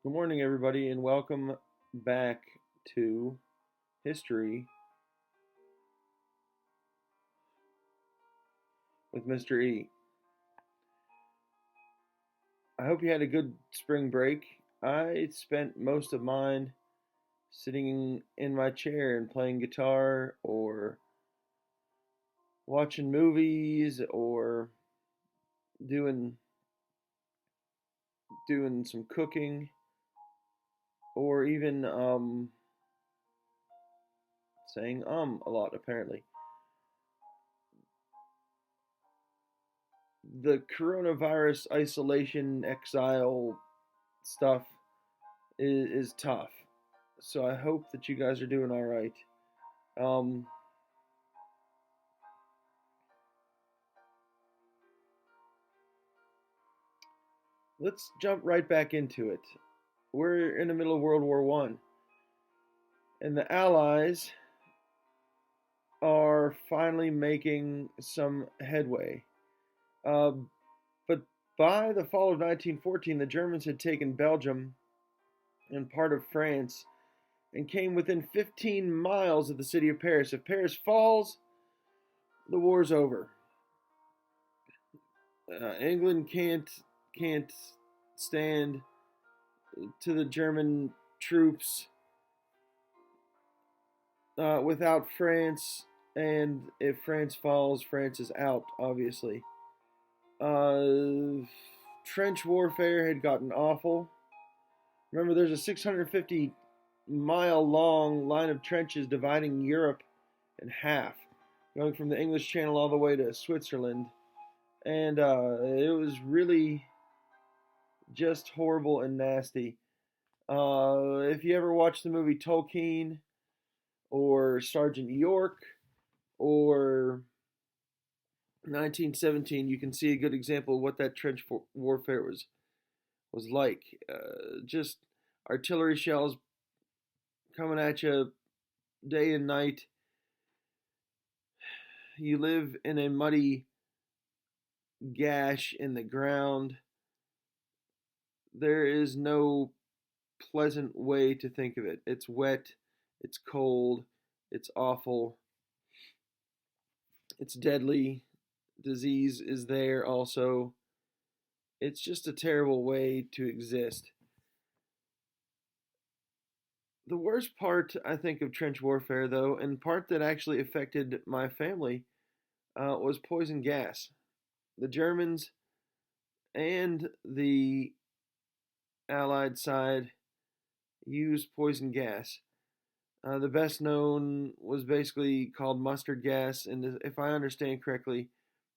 Good morning, everybody, and welcome back to History with Mr. E. I hope you had a good spring break. I spent most of mine sitting in my chair and playing guitar or watching movies or doing some cooking or even saying a lot apparently. The coronavirus isolation exile stuff is tough. So I hope that you guys are doing all right. Um, let's jump right back into it. We're in the middle of World War One, and the Allies are finally making some headway. Uh, but by the fall of 1914, the Germans had taken Belgium and part of France and came within 15 miles of the city of Paris. If Paris falls, the war's over. England can't stand to the German troops without France, and if France falls, France is out, obviously. Uh, Trench warfare had gotten awful. Remember, there's a 650 mile long line of trenches dividing Europe in half, going from the English Channel all the way to Switzerland. And it was really just horrible and nasty. If you ever watched the movie Tolkien or Sergeant York or 1917, you can see a good example of what that trench warfare was like. Just artillery shells coming at you day and night. You live in a muddy gash in the ground. There is no pleasant way to think of it. It's wet, it's cold, it's awful, it's deadly. Disease is there also. It's just a terrible way to exist. The worst part, I think, of trench warfare, though, and part that actually affected my family, was poison gas. The Germans and the Allied side used poison gas. The best known was basically called mustard gas, and if I understand correctly,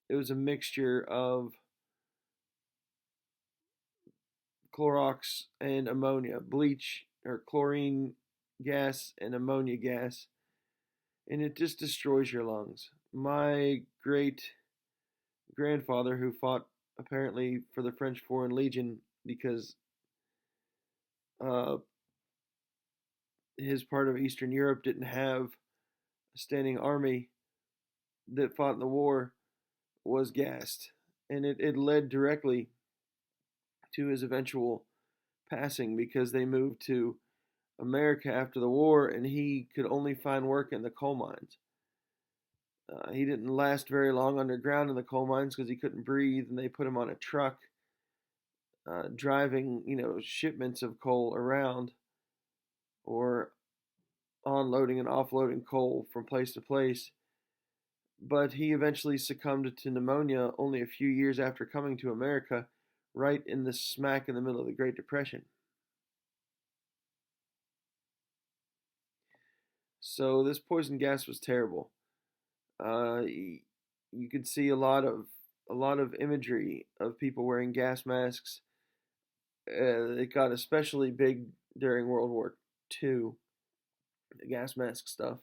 it was a mixture of Clorox and ammonia, bleach or chlorine gas and ammonia gas, and it just destroys your lungs. My great grandfather, who fought apparently for the French Foreign Legion because uh, his part of Eastern Europe didn't have a standing army that fought in the war, was gassed. And it led directly to his eventual passing because they moved to America after the war and he could only find work in the coal mines. He didn't last very long underground in the coal mines because he couldn't breathe, and they put him on a truck driving, shipments of coal around or onloading and offloading coal from place to place. But he eventually succumbed to pneumonia only a few years after coming to America, right in the smack in the middle of the Great Depression. So this poison gas was terrible. Uh, you could see a lot of imagery of people wearing gas masks. It got especially big during World War II, the gas mask stuff.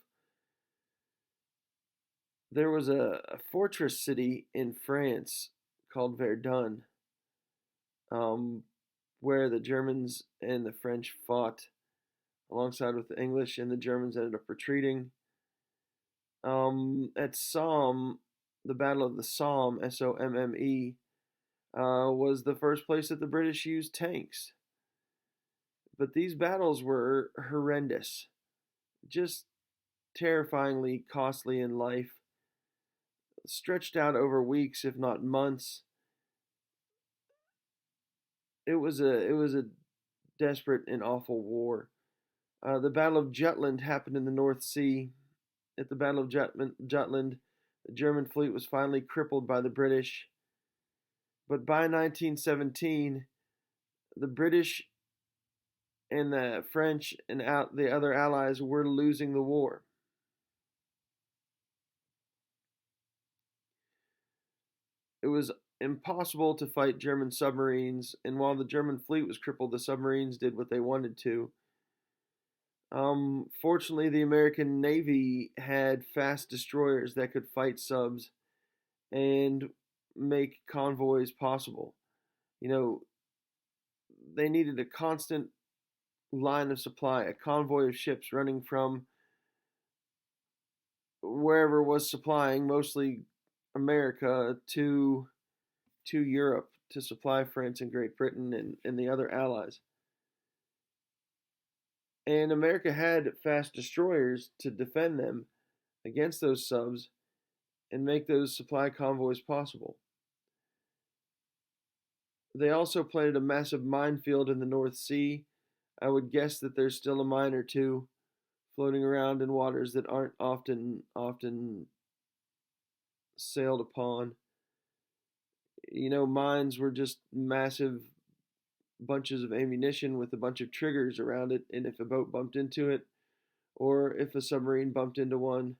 There was a fortress city in France called Verdun, um, where the Germans and the French fought alongside with the English, and the Germans ended up retreating. At Somme, the Battle of the Somme, Somme, was the first place that the British used tanks. But these battles were horrendous, just terrifyingly costly in life, stretched out over weeks, if not months. It was a desperate and awful war. The Battle of Jutland happened in the North Sea. At the Battle of Jutland, the German fleet was finally crippled by the British. But by 1917, the British and the French and the other allies were losing the war. It was impossible to fight German submarines, and while the German fleet was crippled, the submarines did what they wanted to. Fortunately, the American Navy had fast destroyers that could fight subs and make convoys possible. You know, they needed a constant line of supply, a convoy of ships running from wherever was supplying, mostly America, to Europe to supply France and Great Britain and the other allies. And America had fast destroyers to defend them against those subs and make those supply convoys possible. They also planted a massive minefield in the North Sea. I would guess that there's still a mine or two floating around in waters that aren't often sailed upon. Mines were just massive bunches of ammunition with a bunch of triggers around it, and if a boat bumped into it, or if a submarine bumped into one,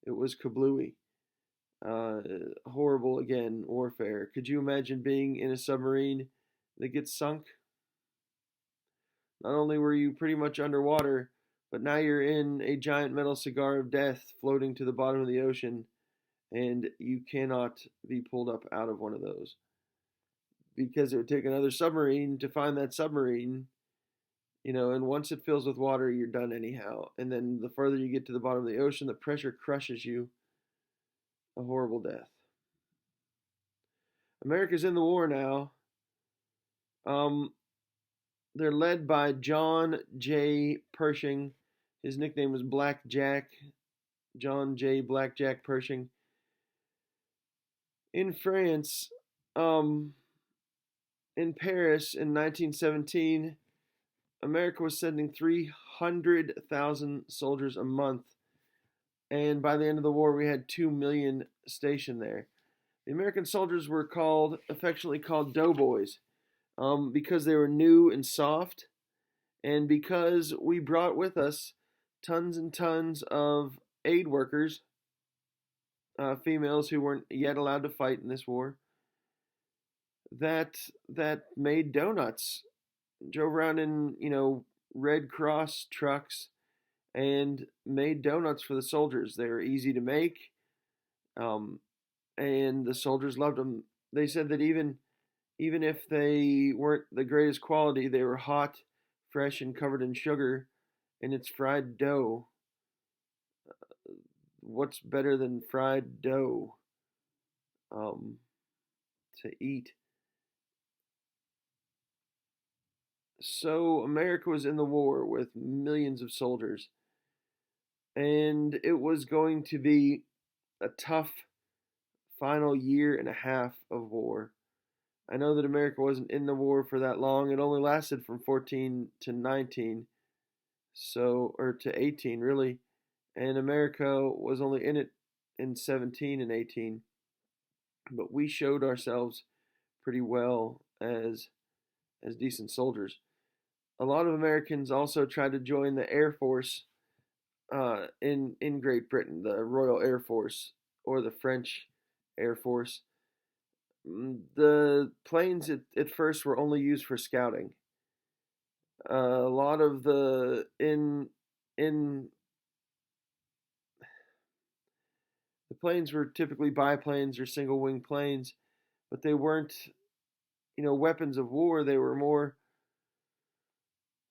it was kablooey. Horrible, again, warfare. Could you imagine being in a submarine that gets sunk? Not only were you pretty much underwater, but now you're in a giant metal cigar of death floating to the bottom of the ocean, and you cannot be pulled up out of one of those. Because it would take another submarine to find that submarine, and once it fills with water, you're done anyhow. And then the further you get to the bottom of the ocean, the pressure crushes you. A horrible death. America's in the war now. They're led by John J. Pershing. His nickname was Black Jack. John J. Blackjack Pershing. In France, in Paris in 1917, America was sending 300,000 soldiers a month. And by the end of the war, we had 2 million stationed there. The American soldiers were affectionately called doughboys, because they were new and soft, and because we brought with us tons and tons of aid workers, females who weren't yet allowed to fight in this war, that made donuts, drove around in Red Cross trucks, and made donuts for the soldiers. They were easy to make, and the soldiers loved them. They said that even if they weren't the greatest quality, they were hot, fresh, and covered in sugar, and it's fried dough. What's better than fried dough to eat? So America was in the war with millions of soldiers, and it was going to be a tough final year and a half of war. I know that America wasn't in the war for that long. It only lasted from 14 to 19, or to 18 really, and America was only in it in 17 and 18. But we showed ourselves pretty well as decent soldiers. A lot of Americans also tried to join the Air Force in Great Britain, the Royal Air Force or the French Air Force. The planes at first were only used for scouting. A lot of the planes were typically biplanes or single wing planes, but they weren't weapons of war. They were more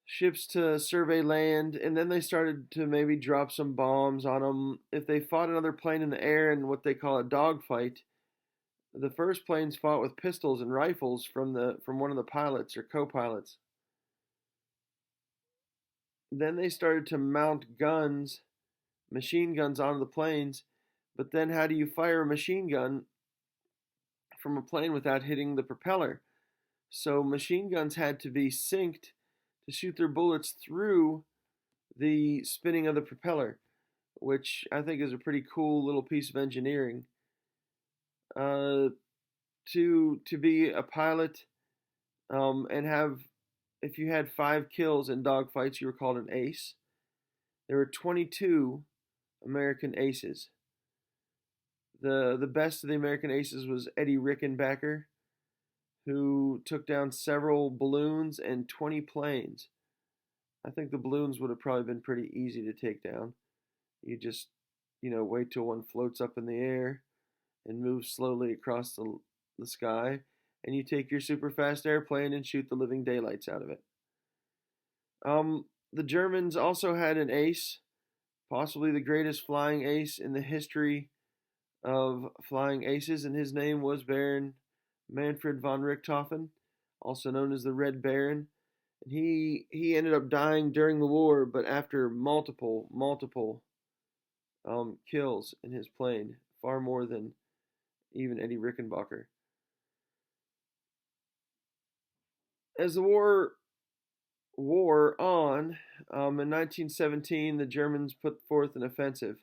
ships to survey land, and then they started to maybe drop some bombs on them. If they fought another plane in the air in what they call a dogfight, the first planes fought with pistols and rifles from one of the pilots or co-pilots. Then they started to mount guns, machine guns onto the planes. But then how do you fire a machine gun from a plane without hitting the propeller? So machine guns had to be synced to shoot their bullets through the spinning of the propeller, which I think is a pretty cool little piece of engineering. Uh, to be a pilot and have, if you had 5 kills in dogfights, you were called an ace. There were 22 American aces. The best of the American aces was Eddie Rickenbacker, who took down several balloons and 20 planes. I think the balloons would have probably been pretty easy to take down. You just, wait till one floats up in the air and moves slowly across the sky, and you take your super fast airplane and shoot the living daylights out of it. The Germans also had an ace, possibly the greatest flying ace in the history of flying aces, and his name was Baron Manfred von Richthofen, also known as the Red Baron. And he ended up dying during the war, but after multiple kills in his plane, far more than even Eddie Rickenbacker. As the war wore on, in 1917, the Germans put forth an offensive.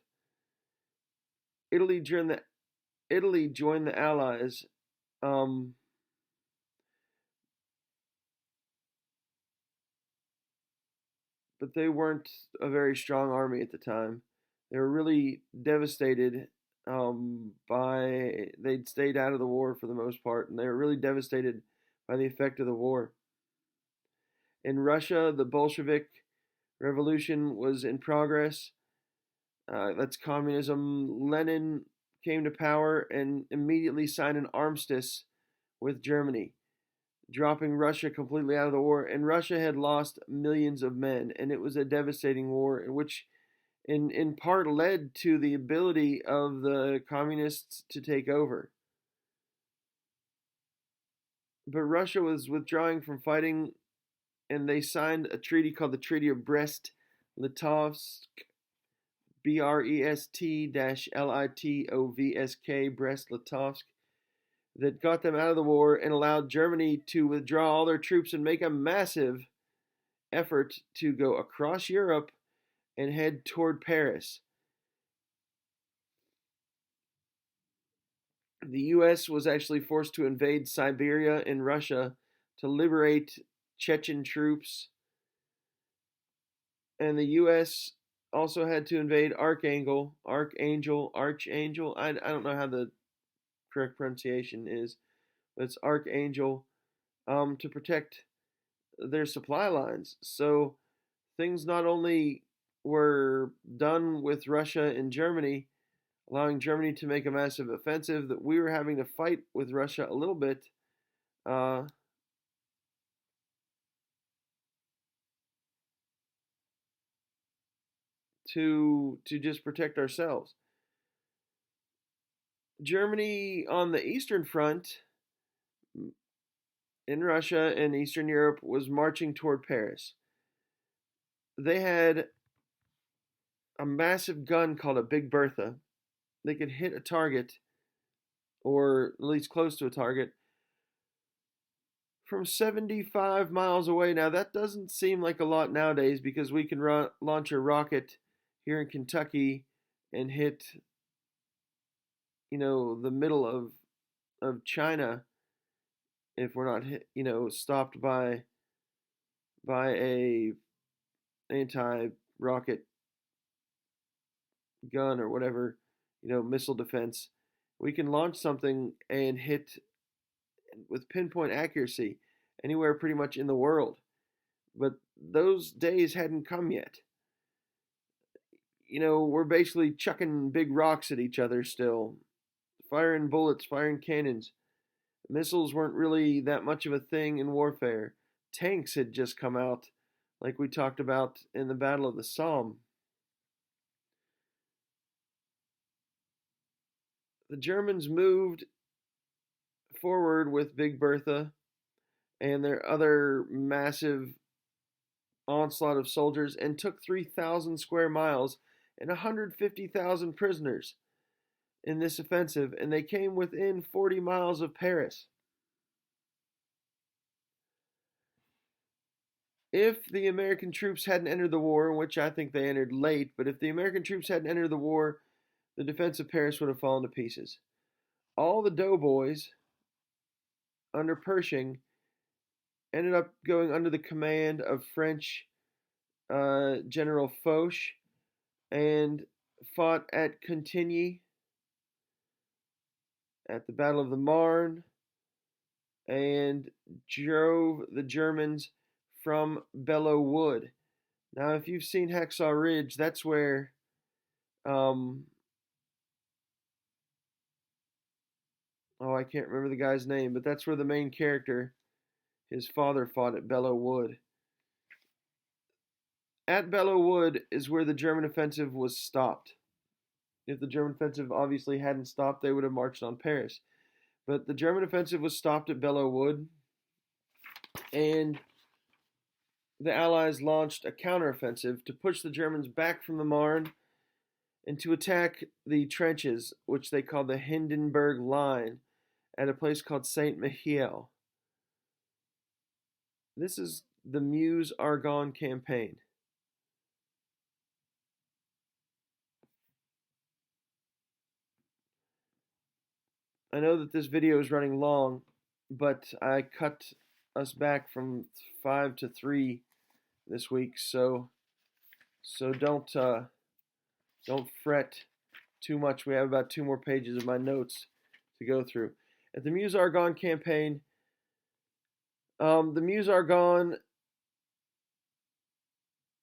Italy joined the Allies. But they weren't a very strong army at the time. They were really devastated they'd stayed out of the war for the most part, and they were really devastated by the effect of the war. In Russia, the Bolshevik Revolution was in progress. That's communism. Lenin came to power and immediately signed an armistice with Germany, dropping Russia completely out of the war. And Russia had lost millions of men, and it was a devastating war, which in part led to the ability of the communists to take over. But Russia was withdrawing from fighting, and they signed a treaty called the Treaty of Brest-Litovsk, Brest-Litovsk, Brest-Litovsk, that got them out of the war and allowed Germany to withdraw all their troops and make a massive effort to go across Europe and head toward Paris. The US was actually forced to invade Siberia in Russia to liberate Chechen troops. And the US also had to invade Archangel. I don't know how the correct pronunciation is, but it's Archangel, to protect their supply lines. So things not only were done with Russia and Germany, allowing Germany to make a massive offensive, that we were having to fight with Russia a little bit to just protect ourselves. Germany on the Eastern Front in Russia and Eastern Europe was marching toward Paris. They had a massive gun called a Big Bertha. They could hit a target, or at least close to a target, from 75 miles away. Now, that doesn't seem like a lot nowadays because we can launch a rocket here in Kentucky and hit, the middle of China if we're not stopped by a anti-rocket gun or whatever, missile defense. We can launch something and hit with pinpoint accuracy anywhere pretty much in the world. But those days hadn't come yet. We're basically chucking big rocks at each other still, firing bullets, firing cannons. Missiles weren't really that much of a thing in warfare. Tanks had just come out, like we talked about in the Battle of the Somme. The Germans moved forward with Big Bertha and their other massive onslaught of soldiers and took 3,000 square miles and 150,000 prisoners in this offensive, and they came within 40 miles of Paris. If the American troops hadn't entered the war, which I think they entered late, but if the American troops hadn't entered the war, the defense of Paris would have fallen to pieces. All the doughboys under Pershing ended up going under the command of French General Foch and fought at Cantigny, at the Battle of the Marne, and drove the Germans from Belleau Wood. Now, if you've seen Hacksaw Ridge, that's where I can't remember the guy's name, but that's where the main character, his father, fought at Belleau Wood. At Belleau Wood is where the German offensive was stopped. If the German offensive obviously hadn't stopped, they would have marched on Paris. But the German offensive was stopped at Belleau Wood, and the Allies launched a counteroffensive to push the Germans back from the Marne and to attack the trenches, which they called the Hindenburg Line, at a place called Saint-Mihiel. This is the Meuse-Argonne campaign. I know that this video is running long, but I cut us back from 5 to 3 this week, so don't fret too much. We have about 2 more pages of my notes to go through. At the Meuse-Argonne campaign, the Meuse-Argonne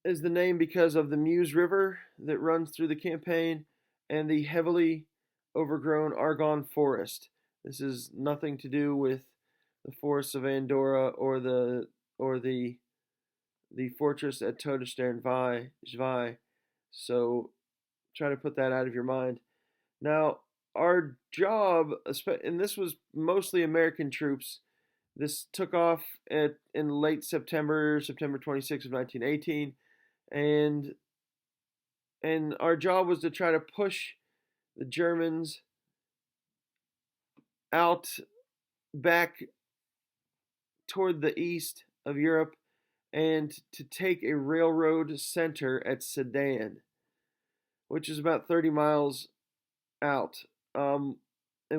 is the name because of the Meuse River that runs through the campaign and the heavily overgrown Argonne forest. This is nothing to do with the forests of Andorra or the fortress at Todestern-Zwei. So try to put that out of your mind. Now, our job, and this was mostly American troops. This took off in late September 26th of 1918, and our job was to try to push the Germans out back toward the east of Europe and to take a railroad center at Sedan, which is about 30 miles out. And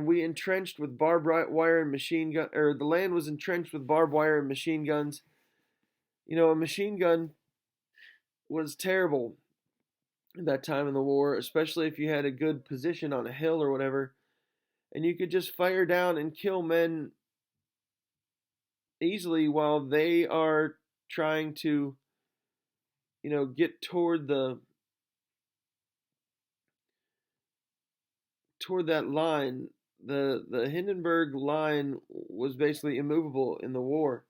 we entrenched with barbed wire and machine gun, or the land was entrenched with barbed wire and machine guns. You know, a machine gun was terrible at that time in the war, especially if you had a good position on a hill or whatever, and you could just fire down and kill men easily while they are trying to, get toward that line. The Hindenburg line was basically immovable in the war.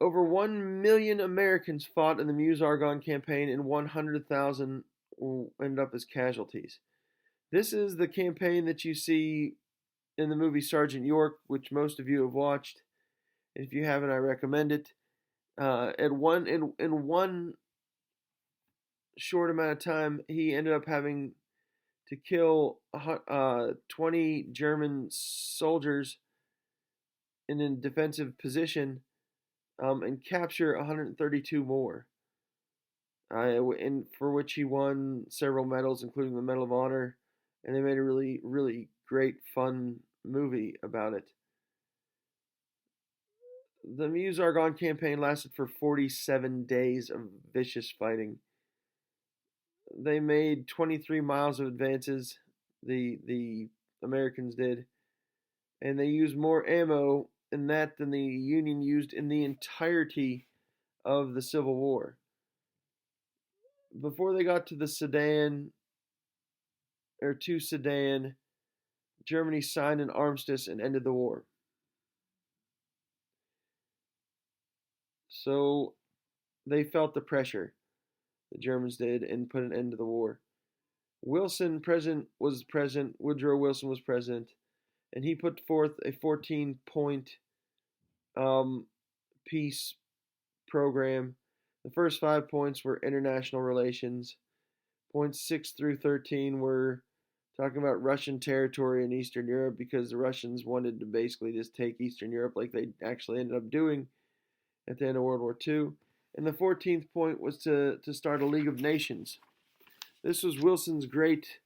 Over 1 million Americans fought in the Meuse-Argonne campaign, and 100,000 ended up as casualties. This is the campaign that you see in the movie Sergeant York, which most of you have watched. If you haven't, I recommend it. In one short amount of time, he ended up having to kill 20 German soldiers in a defensive position and capture 132 more, for which he won several medals, including the Medal of Honor, and they made a really, really great, fun movie about it. The Meuse-Argonne campaign lasted for 47 days of vicious fighting. They made 23 miles of advances, the Americans did, and they used more ammo in that than the Union used in the entirety of the Civil War. Before they got to Sedan, Germany signed an armistice and ended the war. So they felt the pressure, the Germans did, and put an end to the war. Wilson was president, Woodrow Wilson was president, and he put forth a 14-point peace program. The first 5 points were international relations. Points 6 through 13 were talking about Russian territory in Eastern Europe because the Russians wanted to basically just take Eastern Europe like they actually ended up doing at the end of World War II. And the 14th point was to start a League of Nations. This was Wilson's great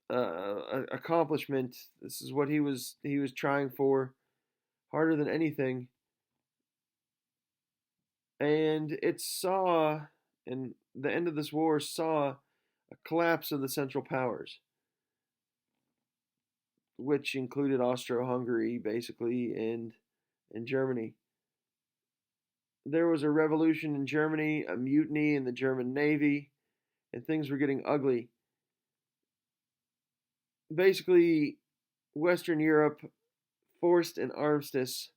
accomplishment. This is what he was trying for, harder than anything. And it saw, and the end of this war saw a collapse of the Central Powers, which included Austro-Hungary, basically, and Germany. There was a revolution in Germany, a mutiny in the German Navy, and things were getting ugly. Basically, Western Europe forced an armistice,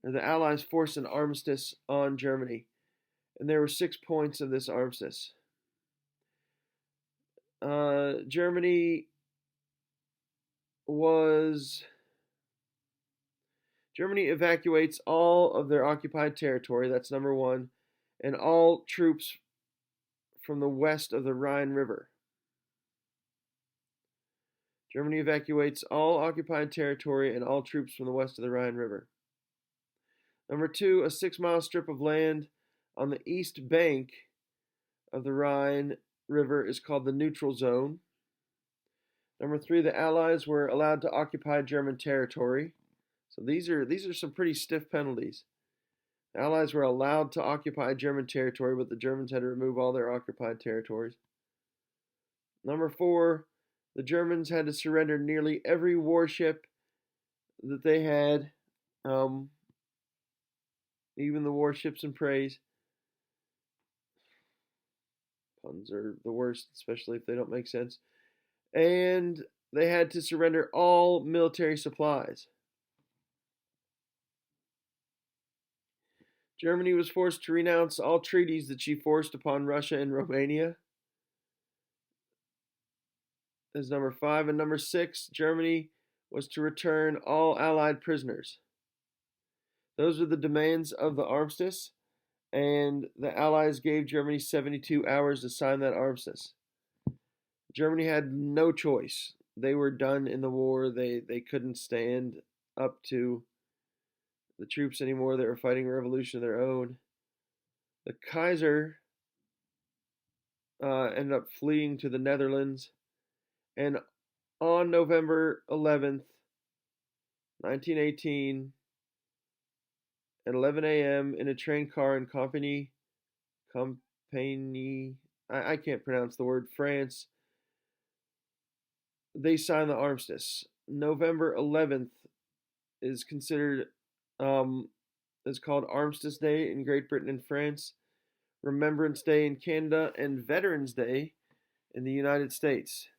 or the Allies forced an armistice on Germany. And there were 6 points of this armistice. Germany evacuates all of their occupied territory, that's number 1, and all troops from the west of the Rhine River. Germany evacuates all occupied territory and all troops from the west of the Rhine River. Number 2, a 6-mile strip of land on the east bank of the Rhine River is called the neutral zone. Number 3, the Allies were allowed to occupy German territory. So these are some pretty stiff penalties. The Allies were allowed to occupy German territory, but the Germans had to remove all their occupied territories. Number 4, the Germans had to surrender nearly every warship that they had, even the warships in praise. Puns are the worst, especially if they don't make sense. And they had to surrender all military supplies. Germany was forced to renounce all treaties that she forced upon Russia and Romania. That's number 5. And number 6, Germany was to return all Allied prisoners. Those were the demands of the armistice, and the Allies gave Germany 72 hours to sign that armistice. Germany had no choice. They were done in the war. They couldn't stand up to the troops anymore. They were fighting a revolution of their own. The Kaiser ended up fleeing to the Netherlands, and on November 11th, 1918, at 11 a.m. in a train car in Compagnie, I can't pronounce the word, France, they signed the armistice. November 11th is considered, is called Armistice Day in Great Britain and France, Remembrance Day in Canada, and Veterans Day in the United States.